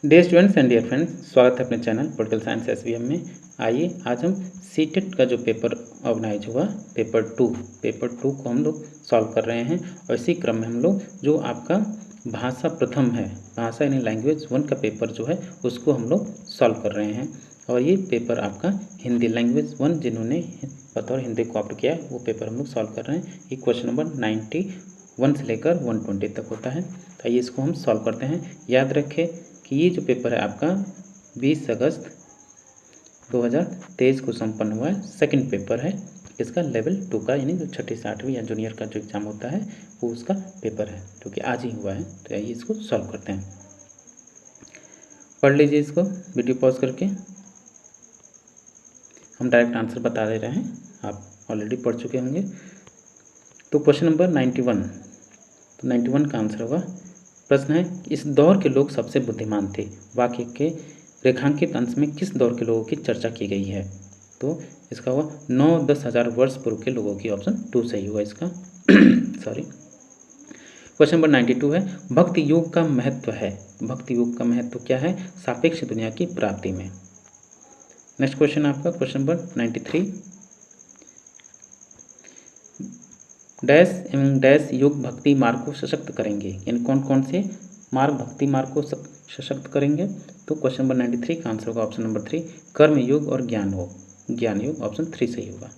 Dear students and dear friends, स्वागत है अपने चैनल पॉलिटिकल साइंस एसवीएम में। आइए आज हम सीटेट का जो पेपर ऑर्गेनाइज हुआ पेपर टू को हम लोग सॉल्व कर रहे हैं। और इसी क्रम में हम लोग जो आपका भाषा प्रथम है, भाषा यानी लैंग्वेज 1 का पेपर जो है उसको हम लोग सॉल्व कर रहे हैं। और ये पेपर आपका हिंदी लैंग्वेज 1 जिन्होंने बतौर हिंदी को ऑप्ट किया है वो पेपर हम लोग सॉल्व कर रहे हैं। ये क्वेश्चन नंबर 91 से लेकर 120 तक होता है। तो आइए इसको हम सॉल्व करते हैं। याद रखें कि ये जो पेपर है आपका 20 अगस्त 2023 को संपन्न हुआ है। सेकंड पेपर है इसका लेवल 2 का, यानी जो 6ठी 8वीं या जूनियर का जो एग्ज़ाम होता है वो उसका पेपर है, जो कि आज ही हुआ है। तो आइए इसको सॉल्व करते हैं। पढ़ लीजिए इसको वीडियो पॉज करके। हम डायरेक्ट आंसर बता दे रहे हैं, आप ऑलरेडी पढ़ चुके होंगे। तो क्वेश्चन नंबर 91, तो 91 का आंसर होगा। प्रश्न है, इस दौर के लोग सबसे बुद्धिमान थे। वाक्य के रेखांकित अंश में किस दौर के लोगों की चर्चा की गई है? तो इसका हुआ 9-10 हज़ार वर्ष पूर्व के लोगों की। ऑप्शन 2 सही हुआ इसका। सॉरी। क्वेश्चन नंबर 92 है, भक्ति योग का महत्व है। भक्ति योग का महत्व क्या है? सापेक्ष दुनिया की प्राप्ति में। नेक्स्ट क्वेश्चन आपका क्वेश्चन नंबर 93, डैश एवं डैश योग भक्ति मार्ग को सशक्त करेंगे। यानी कौन कौन से मार्ग भक्ति मार्ग को सशक्त करेंगे? तो क्वेश्चन नंबर 93 का आंसर होगा ऑप्शन नंबर 3, कर्म योग और ज्ञान योग। ऑप्शन 3 सही होगा।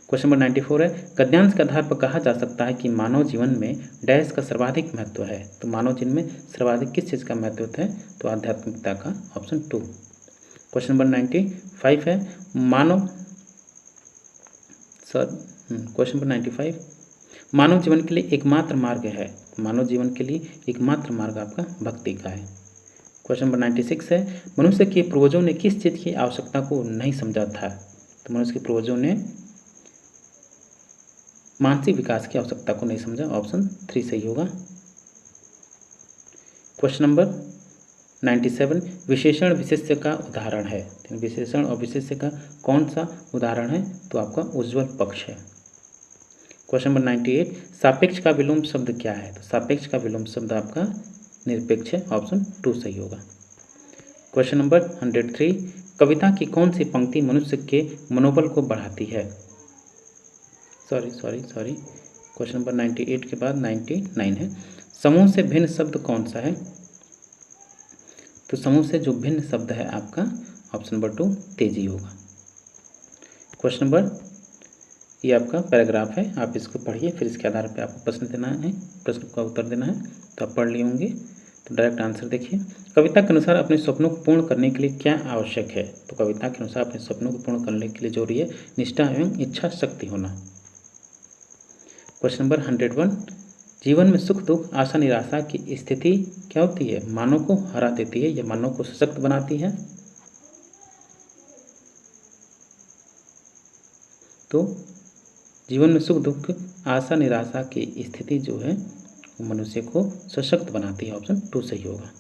क्वेश्चन नंबर 94 है, गद्यांश के आधार पर कहा जा सकता है कि मानव जीवन में डैश का सर्वाधिक महत्व है। तो मानव जीवन में सर्वाधिक किस चीज़ का महत्व है? तो आध्यात्मिकता का। ऑप्शन 2। क्वेश्चन नंबर 95 है, क्वेश्चन नंबर 95, मानव जीवन के लिए एकमात्र मार्ग है। मानव जीवन के लिए एकमात्र मार्ग आपका भक्ति का है। क्वेश्चन नंबर 96 है, मनुष्य के पूर्वजों ने किस चीज़ की आवश्यकता को नहीं समझा था? तो मनुष्य के पूर्वजों ने मानसिक विकास की आवश्यकता को नहीं समझा। ऑप्शन 3 सही होगा। क्वेश्चन नंबर 97, विशेषण विशेष्य का उदाहरण है। विशेषण और विशेष्य का कौन सा उदाहरण है? तो आपका उज्ज्वल पक्ष है। क्वेश्चन नंबर 98, सापेक्ष का विलोम शब्द क्या है? तो सापेक्ष का विलोम शब्द आपका निरपेक्ष है। ऑप्शन 2 सही होगा। क्वेश्चन नंबर 103, कविता की कौन सी पंक्ति मनुष्य के मनोबल को बढ़ाती है? सॉरी, क्वेश्चन नंबर 98 के बाद 99 है, समूह से भिन्न शब्द कौन सा है? तो समूह से जो भिन्न शब्द है आपका ऑप्शन नंबर 2 तेजी होगा। क्वेश्चन नंबर, ये आपका पैराग्राफ है, आप इसको पढ़िए, फिर इसके आधार पर आपको प्रश्न देना है, प्रश्न का उत्तर देना है। तो आप पढ़ लिए होंगे, तो डायरेक्ट आंसर देखिए। कविता के अनुसार अपने सपनों को पूर्ण करने के लिए क्या आवश्यक है? तो कविता के अनुसार अपने सपनों को पूर्ण करने के लिए जरूरी है निष्ठा एवं इच्छा शक्ति होना। क्वेश्चन नंबर 101, जीवन में सुख दुख आशा निराशा की स्थिति क्या होती है? मानव को हरा देती है या मानव को सशक्त बनाती है? तो जीवन में सुख दुख आशा निराशा की स्थिति जो है वो मनुष्य को सशक्त बनाती है। ऑप्शन 2 सही होगा।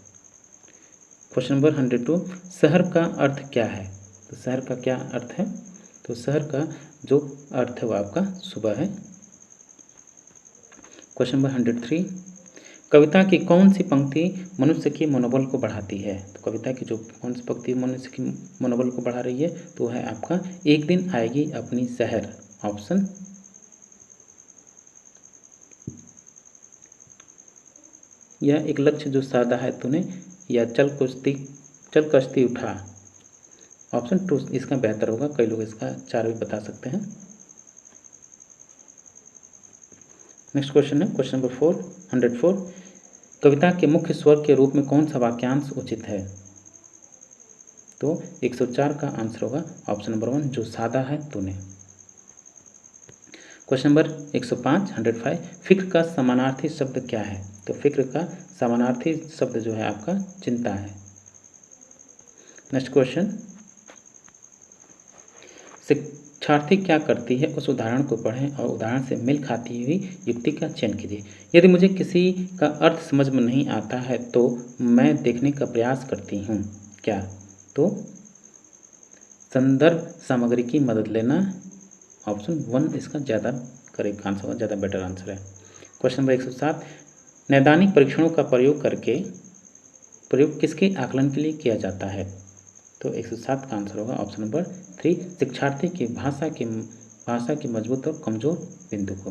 क्वेश्चन नंबर 102, शहर का अर्थ क्या है? तो शहर का क्या अर्थ है? तो शहर का जो अर्थ है वो आपका सुबह है। क्वेश्चन नंबर 103, कविता की कौन सी पंक्ति मनुष्य के मनोबल को बढ़ाती है? तो कविता की जो कौन सी पंक्ति मनुष्य के मनोबल को बढ़ा रही है तो है आपका, एक दिन आएगी अपनी शहर। ऑप्शन, यह एक लक्ष्य जो साधा है तूने, या चल कश्ती उठा। ऑप्शन 2 इसका बेहतर होगा, कई लोग इसका 4 भी बता सकते हैं। नेक्स्ट क्वेश्चन है क्वेश्चन नंबर 104, कविता के मुख्य स्वर के रूप में कौन सा वाक्यांश उचित है? तो 104 का आंसर होगा ऑप्शन नंबर 1, जो सादा है तूने। क्वेश्चन नंबर 105, फिक्र का समानार्थी शब्द क्या है? तो फिक्र का समानार्थी शब्द जो है आपका चिंता है। नेक्स्ट क्वेश्चन, शिक्षार्थी क्या करती है उस उदाहरण को पढ़ें और उदाहरण से मेल खाती हुई युक्ति का चयन कीजिए। यदि मुझे किसी का अर्थ समझ में नहीं आता है तो मैं देखने का प्रयास करती हूँ। क्या? तो संदर्भ सामग्री की मदद लेना। ऑप्शन 1 इसका ज़्यादा करेक्ट आंसर होगा, ज़्यादा बेटर आंसर है। क्वेश्चन नंबर 107, नैदानिक परीक्षणों का प्रयोग करके प्रयोग किसके आकलन के लिए किया जाता है? तो 107 का आंसर होगा ऑप्शन नंबर 3, शिक्षार्थी की भाषा की मजबूत और कमजोर बिंदु को।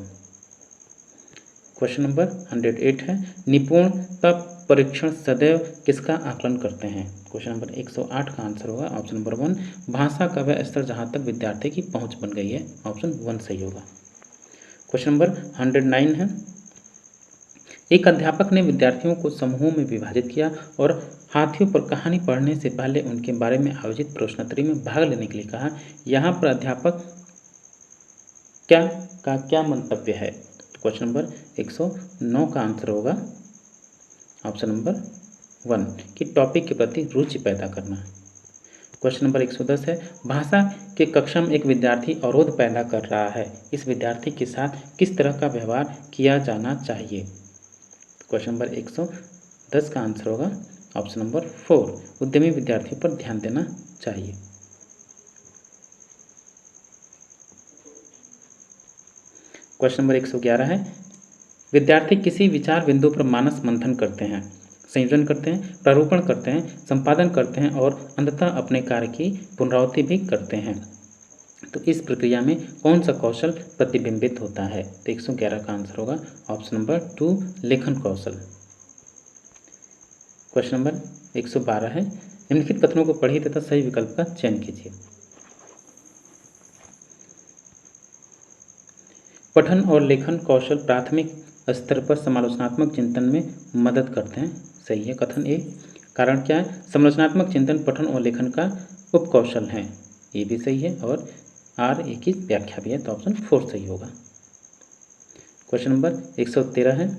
क्वेश्चन नंबर 108 है, निपुणता परीक्षण सदैव किसका आकलन करते हैं? क्वेश्चन नंबर 108 का आंसर होगा ऑप्शन नंबर 1, भाषा का वह स्तर जहां तक विद्यार्थी की पहुंच बन गई है, ऑप्शन 1 सही होगा। क्वेश्चन नंबर 109 है, एक अध्यापक ने विद्यार्थियों को समूहों में विभाजित किया और हाथियों पर कहानी पढ़ने से पहले उनके बारे में आयोजित प्रश्नोत्तरी में भाग लेने के लिए कहा। यहाँ पर अध्यापक क्या मंतव्य है? क्वेश्चन नंबर 109 का आंसर होगा ऑप्शन नंबर 1 कि टॉपिक के प्रति रुचि पैदा करना। क्वेश्चन नंबर 110 है, भाषा के कक्षा में एक विद्यार्थी अवरोध पैदा कर रहा है, इस विद्यार्थी के साथ किस तरह का व्यवहार किया जाना चाहिए? क्वेश्चन नंबर 110 का आंसर होगा ऑप्शन नंबर 4, उद्यमी विद्यार्थियों पर ध्यान देना चाहिए। क्वेश्चन नंबर 111 है, विद्यार्थी किसी विचार बिंदु पर मानस मंथन करते हैं, संयोजन करते हैं, प्रारूपण करते हैं, संपादन करते हैं और अंततः अपने कार्य की पुनरावृत्ति भी करते हैं, तो इस प्रक्रिया में कौन सा कौशल प्रतिबिंबित होता है? तो 111 का आंसर होगा ऑप्शन नंबर 2, लेखन कौशल। क्वेश्चन नंबर 112 है, निम्नलिखित कथनों को पढ़िए तथा सही विकल्प का चयन कीजिए। पठन और लेखन कौशल प्राथमिक स्तर पर समालोचनात्मक चिंतन में मदद करते हैं, सही है कथन ए। कारण क्या है? समालोचनात्मक चिंतन पठन और लेखन का उपकौशल है, ये भी सही है, और आर ए की व्याख्या भी है, तो ऑप्शन 4 सही होगा। क्वेश्चन नंबर 113 है,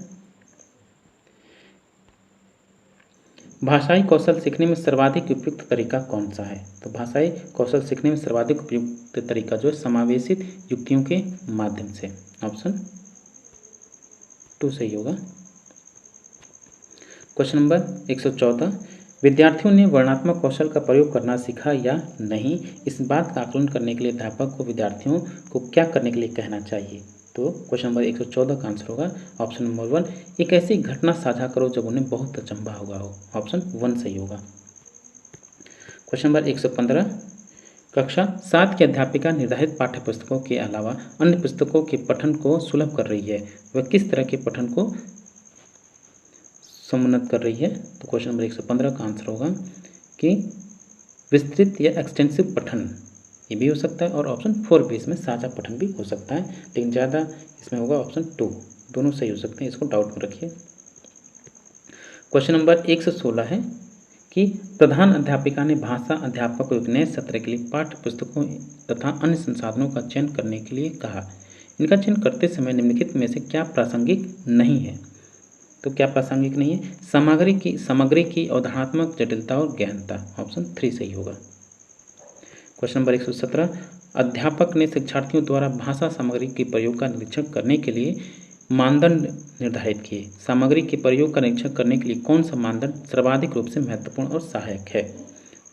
भाषाई कौशल सीखने में सर्वाधिक उपयुक्त तरीका कौन सा है? तो भाषाई कौशल सीखने में सर्वाधिक उपयुक्त तरीका जो है समावेशित युक्तियों के माध्यम से, ऑप्शन 2 सही होगा। क्वेश्चन नंबर 114, विद्यार्थियों ने वर्णनात्मक कौशल का प्रयोग करना सीखा या नहीं, इस बात का आकलन करने के लिए अध्यापक को विद्यार्थियों को क्या करने के लिए कहना चाहिए? तो क्वेश्चन नंबर 114 का आंसर होगा ऑप्शन नंबर 1, एक ऐसी घटना साझा करो जब उन्हें बहुत अचंभा हुआ हो, ऑप्शन 1 सही होगा। क्वेश्चन नंबर 115, कक्षा 7 की अध्यापिका निर्धारित पाठ्य पुस्तकों के अलावा अन्य पुस्तकों के पठन को सुलभ कर रही है, वह किस तरह के पठन को समुन्नत कर रही है? तो क्वेश्चन नंबर 115 का आंसर होगा कि विस्तृत या एक्सटेंसिव पठन, ये भी हो सकता है, और ऑप्शन 4 भी इसमें साझा पठन भी हो सकता है, लेकिन ज़्यादा इसमें होगा ऑप्शन 2, दोनों सही हो सकते हैं, इसको डाउट में रखिए। क्वेश्चन नंबर 116 है कि प्रधान अध्यापिका ने भाषा अध्यापक को एक नए सत्र के लिए पाठ्य पुस्तकों तथा अन्य संसाधनों का चयन करने के लिए कहा, इनका चयन करते समय निम्नलिखित में से क्या प्रासंगिक नहीं है? तो क्या प्रासंगिक नहीं है? सामग्री की अवधारणात्मक जटिलता और गहनता, ऑप्शन 3 सही होगा। क्वेश्चन नंबर 117, अध्यापक ने शिक्षार्थियों द्वारा भाषा सामग्री के प्रयोग का निरीक्षण करने के लिए मानदंड निर्धारित किए, सामग्री के प्रयोग का निरीक्षण करने के लिए कौन सा मानदंड सर्वाधिक रूप से महत्वपूर्ण और सहायक है?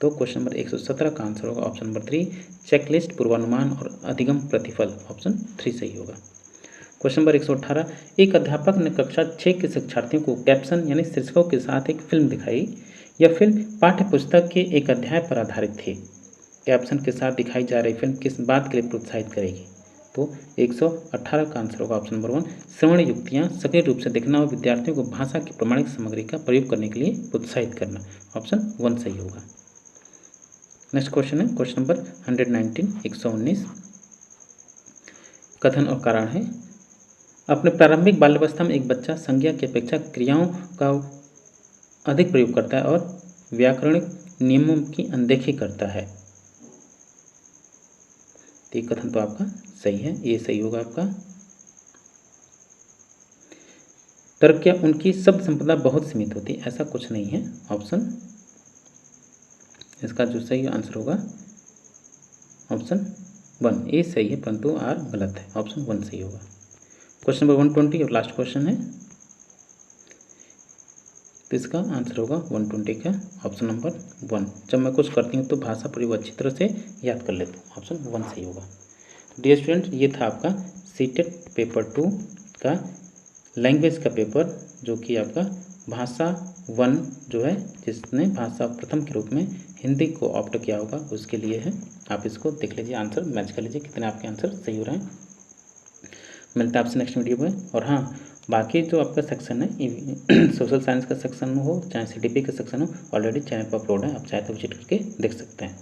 तो क्वेश्चन नंबर 117 का आंसर होगा ऑप्शन नंबर 3, चेकलिस्ट, पूर्वानुमान और अधिगम प्रतिफल, ऑप्शन 3 सही होगा। क्वेश्चन नंबर 118, एक अध्यापक ने कक्षा 6 के शिक्षार्थियों को कैप्शन यानी शीर्षकों के साथ एक फिल्म दिखाई, यह फिल्म पाठ्य पुस्तक के एक अध्याय पर आधारित थी, कैप्शन के साथ दिखाई जा रही फिल्म किस बात के लिए प्रोत्साहित करेगी? तो 118 का आंसर होगा ऑप्शन नंबर 1, श्रवण युक्तियाँ सक्रिय रूप से देखना और विद्यार्थियों को भाषा की प्रमाणिक सामग्री का प्रयोग करने के लिए प्रोत्साहित करना, ऑप्शन 1 सही होगा। नेक्स्ट क्वेश्चन है क्वेश्चन नंबर 119, 119, कथन और कारण है, अपने प्रारंभिक बाल्यावस्था में एक बच्चा संज्ञा की अपेक्षा क्रियाओं का अधिक प्रयोग करता है और व्याकरणिक नियमों की अनदेखी करता है, तो ये कथन तो आपका सही है, ये सही होगा आपका। तर्क उनकी शब्द संपदा बहुत सीमित होती है, ऐसा कुछ नहीं है, ऑप्शन इसका जो सही आंसर होगा ऑप्शन 1 ए सही है, परंतु आर गलत है, ऑप्शन 1 सही होगा। क्वेश्चन नंबर 120 और लास्ट क्वेश्चन है, तो इसका आंसर होगा 120 का ऑप्शन नंबर 1। जब मैं कुछ करती हूँ तो भाषा प्रयोग अच्छी तरह से याद कर लेता हूँ, ऑप्शन 1 सही होगा। डियर स्टूडेंट, ये था आपका सीटेट पेपर 2 का लैंग्वेज का पेपर, जो कि आपका भाषा 1 जो है जिसने भाषा प्रथम के रूप में हिंदी को ऑप्ट किया होगा उसके लिए है। आप इसको देख लीजिए, आंसर मैच कर लीजिए कितने आपके आंसर सही हो रहे हैं। मिलता है आपसे नेक्स्ट वीडियो में। और हाँ, बाकी जो आपका सेक्शन है सोशल साइंस का सेक्शन हो चाहे CTP का सेक्शन हो, ऑलरेडी चैनल पर अपलोड है, आप चाहे तो विजिट करके देख सकते हैं।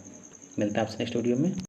मिलता है आपसे नेक्स्ट वीडियो में।